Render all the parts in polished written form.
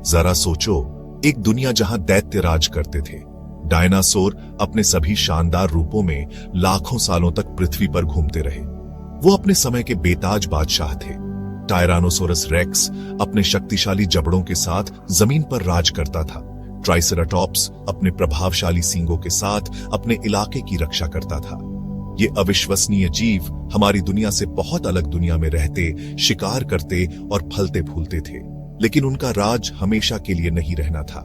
जरा सोचो, एक दुनिया जहां दैत्य राज करते थे। डायनासोर अपने सभी शानदार रूपों में लाखों सालों तक पृथ्वी पर घूमते रहे। वो अपने समय के बेताज बादशाह थे। टायरानोसोरस रेक्स अपने शक्तिशाली जबड़ों के साथ जमीन पर राज करता था। ट्राइसेराटॉप्स अपने प्रभावशाली सींगों के साथ अपने इलाके की रक्षा करता था। ये अविश्वसनीय जीव हमारी दुनिया से बहुत अलग दुनिया में रहते, शिकार करते और फलते फूलते थे। लेकिन उनका राज हमेशा के लिए नहीं रहना था।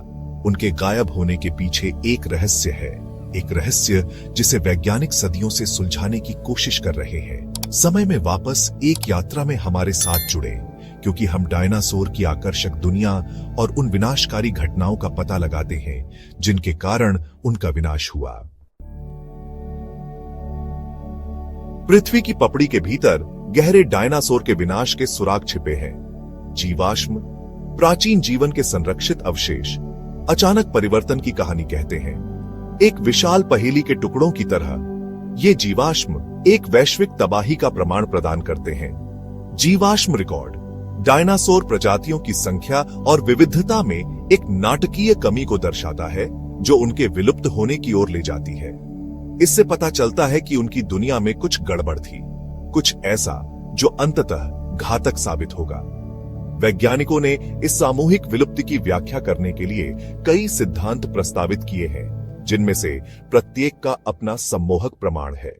उनके गायब होने के पीछे एक रहस्य है, एक रहस्य जिसे वैज्ञानिक सदियों से सुलझाने की कोशिश कर रहे हैं। समय में वापस एक यात्रा में हमारे साथ जुड़े, क्योंकि हम डायनासोर की आकर्षक दुनिया और उन विनाशकारी घटनाओं का पता लगाते हैं जिनके कारण उनका विनाश हुआ। पृथ्वी की पपड़ी के भीतर गहरे डायनासोर के विनाश के सुराग छिपे हैं। जीवाश्म, प्राचीन जीवन के संरक्षित अवशेष, अचानक परिवर्तन की कहानी कहते हैं। एक विशाल पहेली के टुकड़ों की तरह ये जीवाश्म एक वैश्विक तबाही का प्रमाण प्रदान करते हैं। जीवाश्म रिकॉर्ड डायनासोर प्रजातियों की संख्या और विविधता में एक नाटकीय कमी को दर्शाता है, जो उनके विलुप्त होने की ओर ले जाती है। इससे पता चलता है कि उनकी दुनिया में कुछ गड़बड़ थी, कुछ ऐसा जो अंततः घातक साबित होगा। वैज्ञानिकों ने इस सामूहिक विलुप्ति की व्याख्या करने के लिए कई सिद्धांत प्रस्तावित किए हैं, जिनमें से प्रत्येक का अपना सम्मोहक प्रमाण है।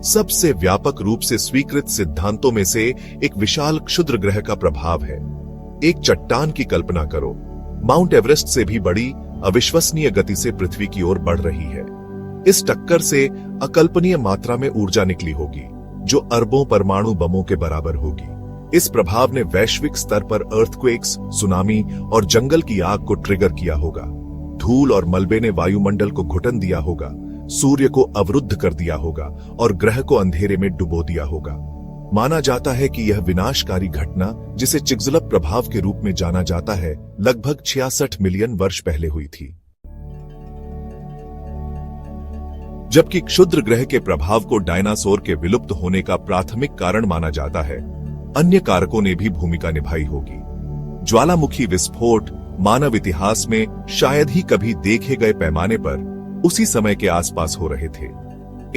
सबसे व्यापक रूप से स्वीकृत सिद्धांतों में से एक विशाल क्षुद्र ग्रह का प्रभाव है। एक चट्टान की कल्पना करो, माउंट एवरेस्ट से भी बड़ी, अविश्वसनीय गति से पृथ्वी की ओर बढ़ रही है। इस टक्कर से अकल्पनीय मात्रा में ऊर्जा निकली होगी, जो अरबों परमाणु बमों के बराबर होगी। इस प्रभाव ने वैश्विक स्तर पर अर्थक्वेक्स, सुनामी और जंगल की आग को ट्रिगर किया होगा। धूल और मलबे ने वायुमंडल को घुटन दिया होगा, सूर्य को अवरुद्ध कर दिया होगा और ग्रह को अंधेरे में डुबो दिया होगा। माना जाता है कि यह विनाशकारी घटना, जिसे चिग्ज़ुलप प्रभाव के रूप में जाना जाता है, लगभग 66 मिलियन वर्ष पहले हुई थी। जबकि क्षुद्र ग्रह के प्रभाव को डायनासोर के विलुप्त होने का प्राथमिक कारण माना जाता है, अन्य कारकों ने भी भूमिका निभाई होगी। ज्वालामुखी विस्फोट मानव इतिहास में शायद ही कभी देखे गए पैमाने पर उसी समय के आसपास हो रहे थे।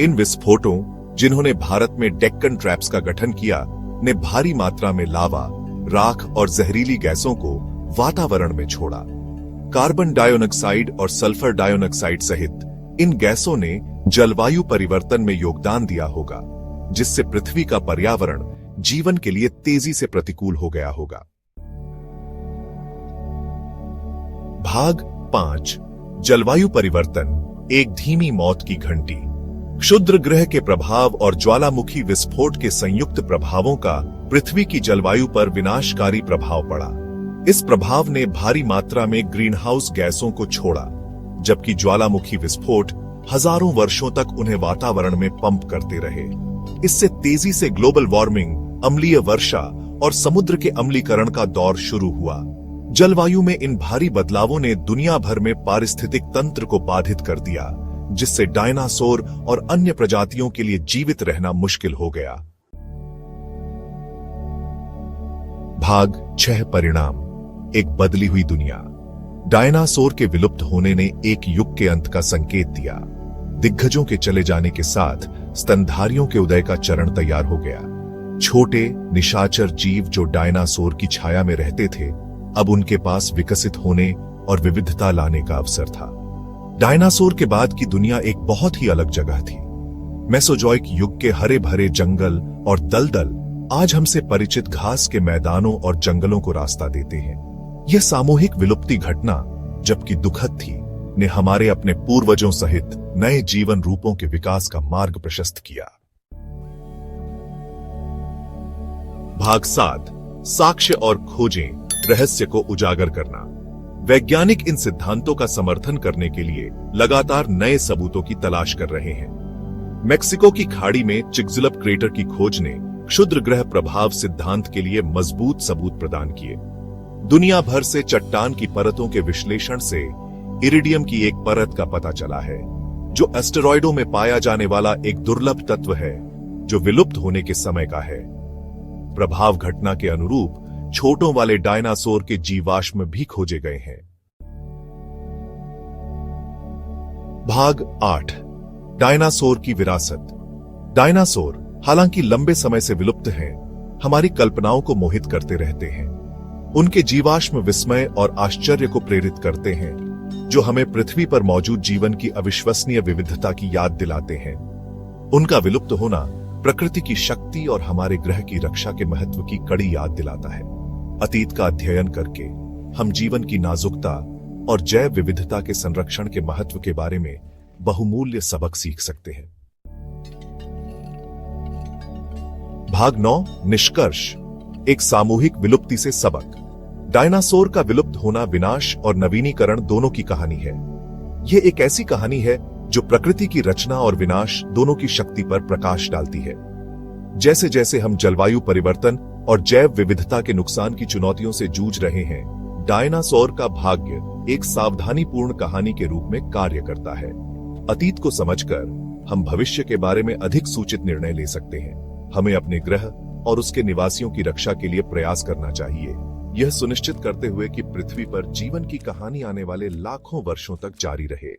इन विस्फोटों, जिन्होंने भारत में डेक्कन ट्रैप्स का गठन किया, ने भारी मात्रा में लावा, राख और जहरीली गैसों को वातावरण में छोड़ा। कार्बन डाइऑक्साइड और सल्फर डाइऑक्साइड सहित इन गैसों ने जलवायु परिवर्तन में योगदान दिया होगा, जिससे पृथ्वी का पर्यावरण जीवन के लिए तेजी से प्रतिकूल हो गया होगा। भाग 5, जलवायु परिवर्तन, एक धीमी मौत की घंटी। क्षुद्र ग्रह के प्रभाव और ज्वालामुखी विस्फोट के संयुक्त प्रभावों का पृथ्वी की जलवायु पर विनाशकारी प्रभाव पड़ा। इस प्रभाव ने भारी मात्रा में ग्रीनहाउस गैसों को छोड़ा, जबकि ज्वालामुखी विस्फोट हजारों वर्षों तक उन्हें वातावरण में पंप करते रहे। इससे तेजी से ग्लोबल वार्मिंग, अम्लीय वर्षा और समुद्र के अम्लीकरण का दौर शुरू हुआ। जलवायु में इन भारी बदलावों ने दुनिया भर में पारिस्थितिक तंत्र को बाधित कर दिया, जिससे डायनासोर और अन्य प्रजातियों के लिए जीवित रहना मुश्किल हो गया। भाग 6, परिणाम, एक बदली हुई दुनिया। डायनासोर के विलुप्त होने ने एक युग के अंत का संकेत दिया। दिग्गजों के चले जाने के साथ स्तनधारियों के उदय का चरण तैयार हो गया। छोटे निशाचर जीव जो डायनासोर की छाया में रहते थे, अब उनके पास विकसित होने और विविधता लाने का अवसर था। डायनासोर के बाद की दुनिया एक बहुत ही अलग जगह थी। मेसोजोइक युग के हरे भरे जंगल और दलदल आज हमसे परिचित घास के मैदानों और जंगलों को रास्ता देते हैं। यह सामूहिक विलुप्ति घटना, जबकि दुखद थी, ने हमारे अपने पूर्वजों सहित नए जीवन रूपों के विकास का मार्ग प्रशस्त किया। भाग 7, साक्ष्य और खोजें, रहस्य को उजागर करना। वैज्ञानिक इन सिद्धांतों का समर्थन करने के लिए लगातार नए सबूतों की तलाश कर रहे हैं। मेक्सिको की खाड़ी में चिग्ज़ुलप क्रेटर की खोज ने क्षुद्र ग्रह प्रभाव सिद्धांत के लिए मजबूत सबूत प्रदान किए। दुनिया भर से चट्टान की परतों के विश्लेषण से इरिडियम की एक परत का पता चला है, जो एस्टेरॉयडों में पाया जाने वाला एक दुर्लभ तत्व है, जो विलुप्त होने के समय का है। प्रभाव घटना के अनुरूप छोटों वाले डायनासोर के जीवाश्म भी खोजे गए हैं। भाग 8 डायनासोर की विरासत। डायनासोर हालांकि लंबे समय से विलुप्त हैं, हमारी कल्पनाओं को मोहित करते रहते हैं। उनके जीवाश्म विस्मय और आश्चर्य को प्रेरित करते हैं, जो हमें पृथ्वी पर मौजूद जीवन की अविश्वसनीय विविधता की याद दिलाते हैं। उनका विलुप्त होना प्रकृति की शक्ति और हमारे ग्रह की रक्षा के महत्व की कड़ी याद दिलाता है। अतीत का अध्ययन करके हम जीवन की नाजुकता और जैव विविधता के संरक्षण के महत्व के बारे में बहुमूल्य सबक सीख सकते हैं। भाग 9 निष्कर्ष, एक सामूहिक विलुप्ति से सबक। डायनासोर का विलुप्त होना विनाश और नवीनीकरण दोनों की कहानी है। यह एक ऐसी कहानी है जो प्रकृति की रचना और विनाश दोनों की शक्ति पर प्रकाश डालती है। जैसे जैसे हम जलवायु परिवर्तन और जैव विविधता के नुकसान की चुनौतियों से जूझ रहे हैं, डायनासोर का भाग्य एक सावधानीपूर्ण कहानी के रूप में कार्य करता है। अतीत को समझकर हम भविष्य के बारे में अधिक सूचित निर्णय ले सकते हैं। हमें अपने ग्रह और उसके निवासियों की रक्षा के लिए प्रयास करना चाहिए, यह सुनिश्चित करते हुए कि पृथ्वी पर जीवन की कहानी आने वाले लाखों वर्षों तक जारी रहे।